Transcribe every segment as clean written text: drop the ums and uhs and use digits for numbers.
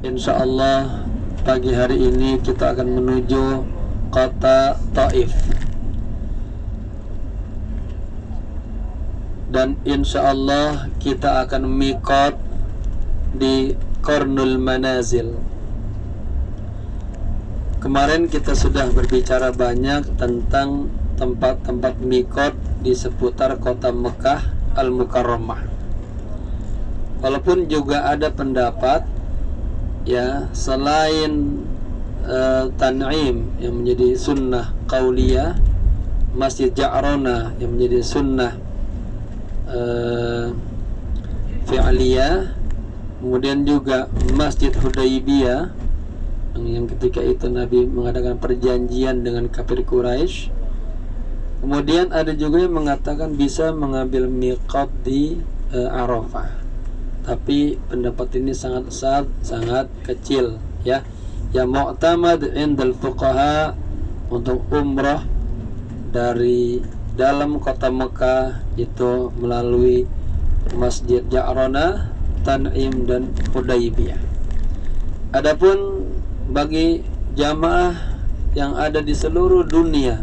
Insya Allah pagi hari ini kita akan menuju kota Taif. Dan insya Allah kita akan miqat di Qarnul Manazil. Kemarin kita sudah berbicara banyak tentang tempat-tempat miqat di seputar kota Mekah Al-Mukarramah. Walaupun juga ada pendapat ya, selain Tan'im yang menjadi sunnah qauliyah, Masjid Ja'rana yang menjadi sunnah fi'liyah, kemudian juga Masjid Hudaybiyah yang ketika itu Nabi mengadakan perjanjian dengan kafir Quraisy. Kemudian ada juga yang mengatakan bisa mengambil miqat di Arafah. Tapi pendapat ini sangat kecil ya. Yang mu'tamad indal fuqaha untuk umrah dari dalam kota Mekah itu melalui Masjid Ja'rana, Tan'im dan Hudaybiyah. Adapun bagi jamaah yang ada di seluruh dunia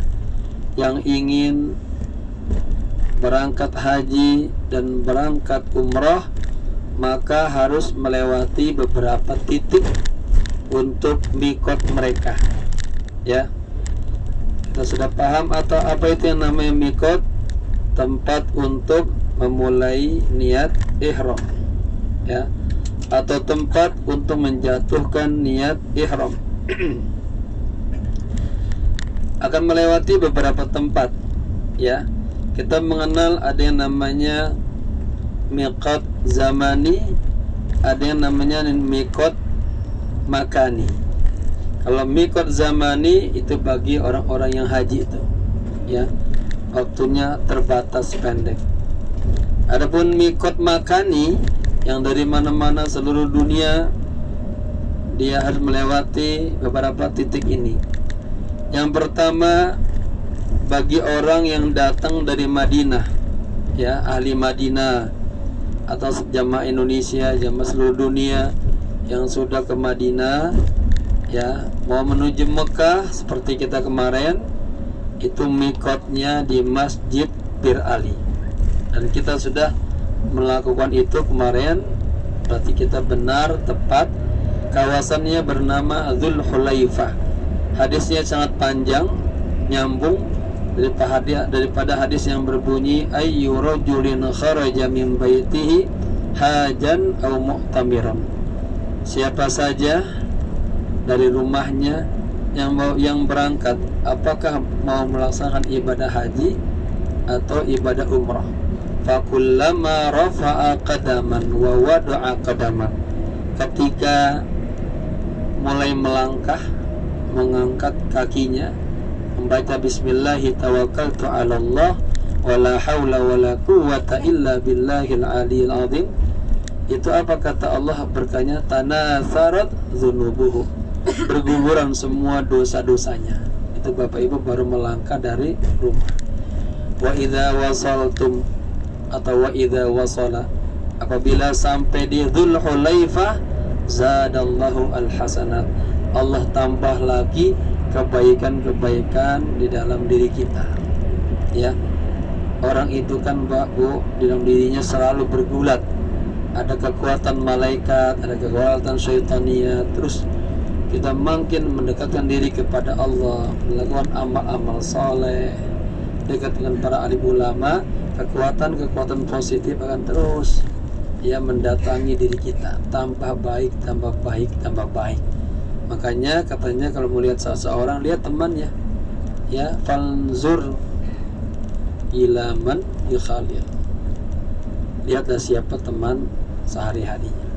yang ingin berangkat haji dan berangkat umrah, maka harus melewati beberapa titik untuk miqat mereka ya. Kita sudah paham atau apa itu yang namanya miqat? Tempat untuk memulai niat ihram ya, atau tempat untuk menjatuhkan niat ihram. Akan melewati beberapa tempat ya. Kita mengenal ada yang namanya miqat zamani, ada yang namanya miqat makani. Kalau miqat zamani itu bagi orang-orang yang haji itu ya, waktunya terbatas pendek. Adapun miqat makani yang dari mana-mana seluruh dunia, dia harus melewati beberapa titik ini. Yang pertama bagi orang yang datang dari Madinah ya, ahli Madinah atau jamaah Indonesia, jamaah seluruh dunia yang sudah ke Madinah ya, mau menuju Mekah seperti kita kemarin, itu miqatnya di Masjid Bir Ali. Dan kita sudah melakukan itu kemarin, berarti kita benar tepat. Kawasannya bernama Dzul Hulaifah. Hadisnya sangat panjang, nyambung daripada hadis yang berbunyi ayyu rajulin kharaja min baitihi hajan aw mu'tamiran. Siapa saja dari rumahnya yang berangkat, apakah mau melaksanakan ibadah haji atau ibadah umrah, fakullama rafa'a qadaman wa wada'a qadaman, ketika mulai melangkah, mengangkat kakinya, membaca bismillahi tawakkaltu 'ala Allah wala haula wala quwwata illa billahil aliyil azim, itu apa kata Allah berkanya? Tanatharat dzunubuhu, berguguran semua dosa-dosanya. Itu Bapak Ibu baru melangkah dari rumah. Wa idza wasaltum atau wa idza wasala, apabila sampai di Dzul Hulaifah, zadallahu alhasanat, Allah tambah lagi kebaikan-kebaikan di dalam diri kita ya. Orang itu kan Bu, di dalam dirinya selalu bergulat, ada kekuatan malaikat, ada kekuatan syaitaniyah. Terus kita makin mendekatkan diri kepada Allah, melakukan amal-amal soleh, dekat dengan para alim ulama, kekuatan-kekuatan positif akan terus ya mendatangi diri kita, tambah baik, tambah baik, tambah baik. Makanya katanya kalau melihat seseorang, lihat temannya ya, falzur ila man yukhalil, lihatlah siapa teman sehari-harinya.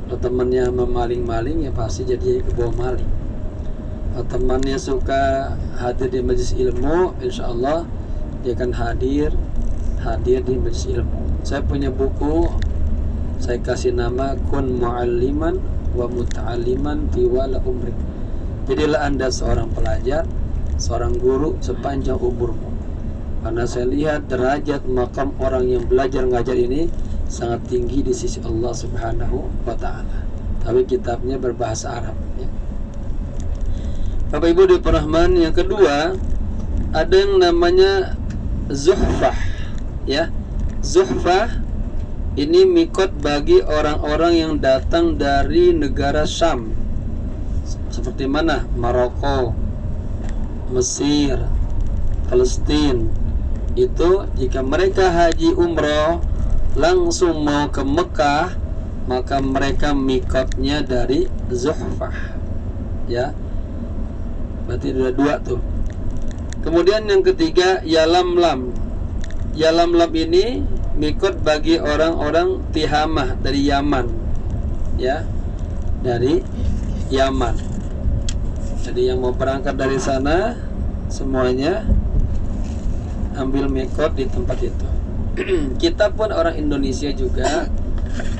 Kalau temannya memaling-maling, ya pasti jadi kebawa maling. Kalau temannya suka hadir di majelis ilmu, insya Allah dia akan hadir di majelis ilmu. Saya punya buku, saya kasih nama Kun Mu'alliman wa Muta'alliman Tiwala Umri. Jadilah Anda seorang pelajar, seorang guru sepanjang umurmu. Karena saya lihat derajat makam orang yang belajar ngajar ini sangat tinggi di sisi Allah Subhanahu wa ta'ala. tapi kitabnya berbahasa Arab, ya. Bapak Ibu di Rahman, yang kedua ada yang namanya Zuhfah, ya. Zuhfah ini mikot bagi orang-orang yang datang dari negara Syam, seperti mana? Maroko, Mesir, Palestina. Itu jika mereka haji umroh langsung mau ke Mekah, maka mereka mikotnya dari Zuhfah, ya. Berarti ada dua tuh. Kemudian yang ketiga Yalamlam. Yalamlam ini mikot bagi orang-orang Tihamah dari Yaman, ya, dari Yaman. Jadi yang mau berangkat dari sana semuanya ambil mikot di tempat itu. Kita pun orang Indonesia juga,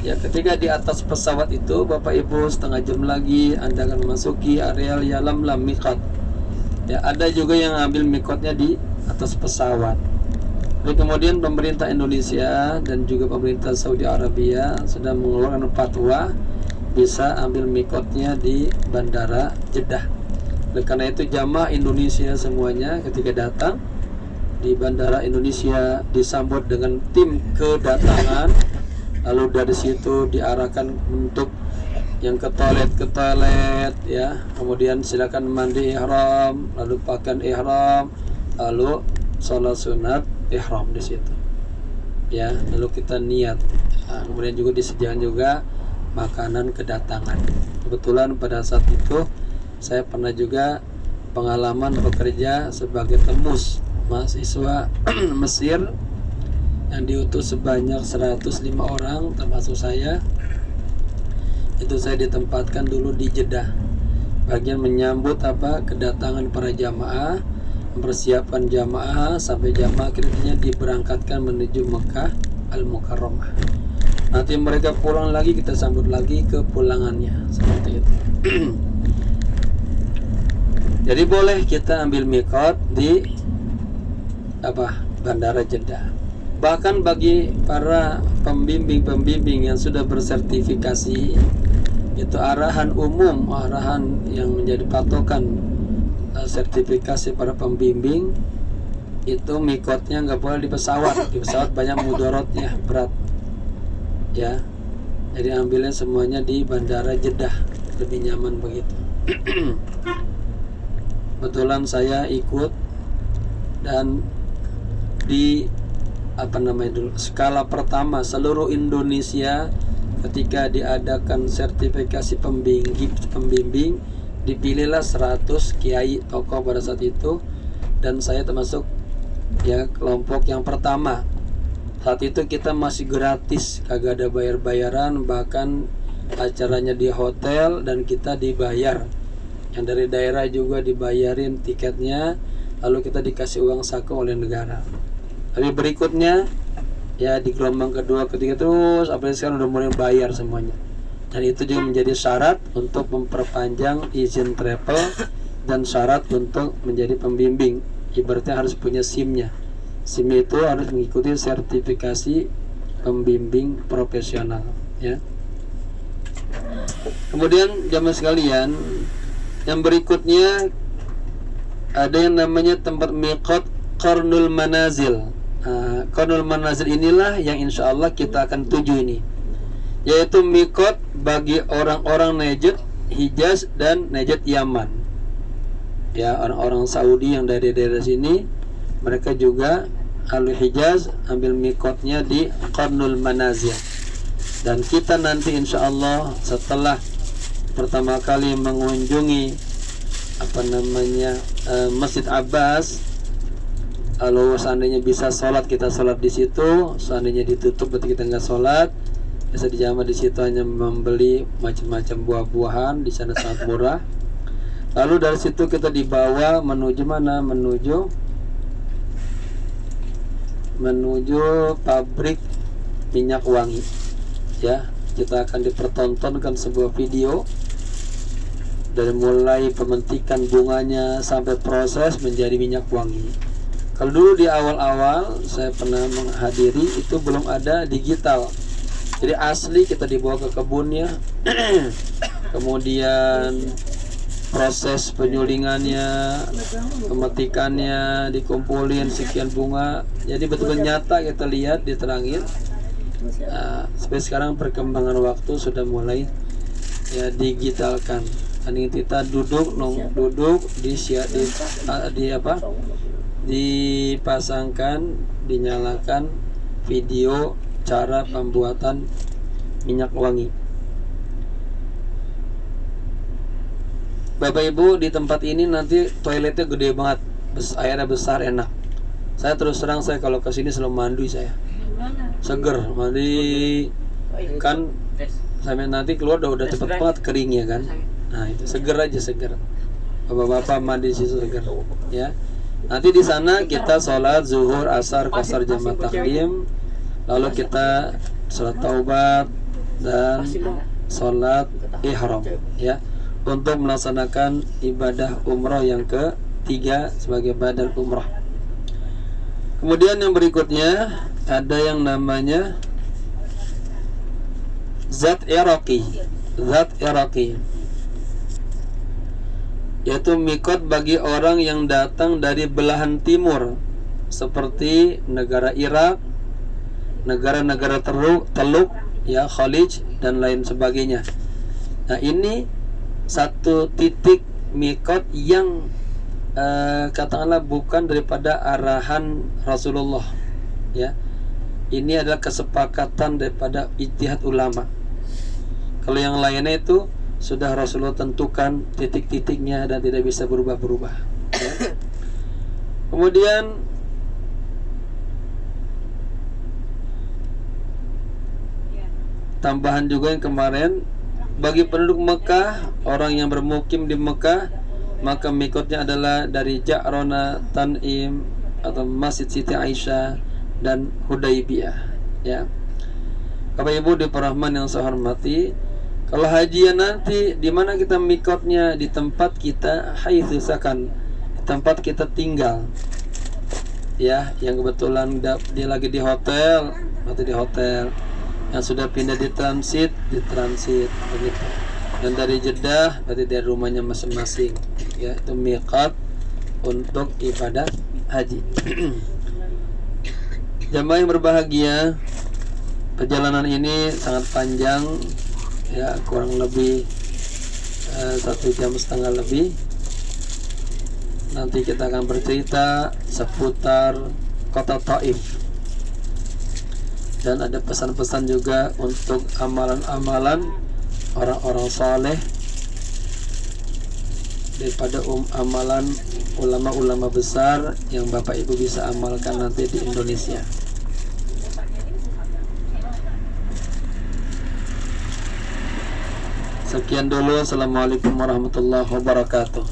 ya, ketika di atas pesawat itu Bapak Ibu setengah jam lagi Anda akan memasuki areal Yalamlam mikot. Ya, ada juga yang ambil mikotnya di atas pesawat. Lalu kemudian pemerintah Indonesia dan juga pemerintah Saudi Arabia sedang mengeluarkan fatwa bisa ambil mikotnya di bandara Jeddah. Oleh karena itu jamaah Indonesia semuanya ketika datang di bandara Indonesia disambut dengan tim kedatangan, lalu dari situ diarahkan untuk yang ke toilet, ya. Kemudian silakan mandi ihram, lalu pakaian ihram, lalu sholat sunat ihram di situ, ya. Lalu kita niat. Nah, kemudian juga disediakan juga makanan kedatangan. Kebetulan pada saat itu saya pernah juga pengalaman bekerja sebagai temus mahasiswa Mesir yang diutus sebanyak 105 orang termasuk saya. Itu saya ditempatkan dulu di Jeddah, bagian menyambut kedatangan para jamaah, mempersiapkan jamaah sampai jamaah akhirnya diberangkatkan menuju Mekah Al-Mukarramah. Nanti mereka pulang lagi, kita sambut lagi ke pulangannya, seperti itu. Jadi boleh kita ambil mikot di bandara Jeddah. Bahkan bagi para pembimbing yang sudah bersertifikasi, itu arahan umum, arahan yang menjadi patokan sertifikasi para pembimbing, itu mikotnya nggak boleh di pesawat. Di pesawat banyak mudorotnya, berat, ya. Jadi ambilnya semuanya di bandara Jeddah, lebih nyaman begitu. Kebetulan saya ikut, dan di skala pertama seluruh Indonesia ketika diadakan sertifikasi pembimbing dipilihlah 100 kiai tokoh pada saat itu, dan saya termasuk, ya, kelompok yang pertama. Saat itu kita masih gratis, kagak ada bayar-bayaran, bahkan acaranya di hotel dan kita dibayar. Yang dari daerah juga dibayarin tiketnya, lalu kita dikasih uang saku oleh negara. Tapi berikutnya, ya, di gelombang kedua, ketiga terus, apalagi sekarang udah mulai bayar semuanya. Dan itu juga menjadi syarat untuk memperpanjang izin travel dan syarat untuk menjadi pembimbing. Ibaratnya harus punya SIM-nya. SIM itu harus mengikuti sertifikasi pembimbing profesional, ya. Kemudian jamaah sekalian, yang berikutnya ada yang namanya tempat miqat Qarnul Manazil. Qarnul Manazil inilah yang insya Allah kita akan tuju ini, yaitu mikot bagi orang-orang Najd, Hijaz dan Najd Yaman. Ya, orang-orang Saudi yang dari daerah sini, mereka juga Ahlu Hijaz ambil mikotnya di Qarnul Manazil. Dan kita nanti insya Allah setelah pertama kali mengunjungi Masjid Abbas, kalau seandainya bisa sholat, kita sholat di situ. Seandainya ditutup berarti kita nggak sholat. Bisa dijamah di situ, hanya membeli macam-macam buah-buahan, di sana sangat murah. Lalu dari situ kita dibawa menuju mana? Menuju pabrik minyak wangi. Ya, kita akan dipertontonkan sebuah video dari mulai pemetikan bunganya sampai proses menjadi minyak wangi. Kalau dulu di awal-awal saya pernah menghadiri, itu belum ada digital. Jadi asli kita dibawa ke kebunnya, kemudian proses penyulingannya, pemetikannya, dikumpulin sekian bunga. Jadi betul-betul nyata kita lihat, diterangin. Sampai sekarang perkembangan waktu sudah mulai ya digitalkan. Dan kita duduk dipasangkan, dinyalakan video cara pembuatan minyak wangi. Bapak Ibu, di tempat ini nanti toiletnya gede banget, airnya besar, enak. Saya terus terang, saya kalau kesini selalu mandi, saya seger mandi kan, sampai nanti keluar udah cepet banget keringnya kan. Nah itu seger aja, seger. Bapak-bapak mandi situ seger ya. Nanti di sana kita sholat zuhur, asar, qasar, jamaah takdim, lalu kita sholat taubat dan sholat ihram ya, untuk melaksanakan ibadah umrah yang ketiga sebagai badal umrah. Kemudian yang berikutnya ada yang namanya Zat Iraqi, yaitu mikot bagi orang yang datang dari belahan timur seperti negara Irak, negara-negara Teluk ya, Khalij dan lain sebagainya. Nah ini satu titik mikot yang katakanlah bukan daripada arahan Rasulullah ya. Ini adalah kesepakatan daripada ijtihad ulama. Kalau yang lainnya itu sudah Rasulullah tentukan titik-titiknya dan tidak bisa berubah-berubah ya. Kemudian tambahan juga yang kemarin, bagi penduduk Mekah, orang yang bermukim di Mekah, maka mikotnya adalah dari Ja'rona, Tan'im atau Masjid Siti Aisyah dan Hudaybiyah ya. Bapak Ibu di Rahman yang saya hormati, kalau haji nanti di mana kita mikotnya? Di tempat kita haitsu sakan, di tempat kita tinggal ya, yang kebetulan dia lagi di hotel atau di hotel, yang sudah pindah di transit begitu. Dan dari Jeddah berarti dari rumahnya masing-masing ya, itu miqat untuk ibadah haji. Jamaah yang berbahagia, perjalanan ini sangat panjang ya, kurang lebih 1,5 jam lebih. Nanti kita akan bercerita seputar kota Taif, dan ada pesan-pesan juga untuk amalan-amalan orang-orang saleh daripada amalan ulama-ulama besar yang Bapak Ibu bisa amalkan nanti di Indonesia. Sekian dulu. Assalamualaikum warahmatullahi wabarakatuh.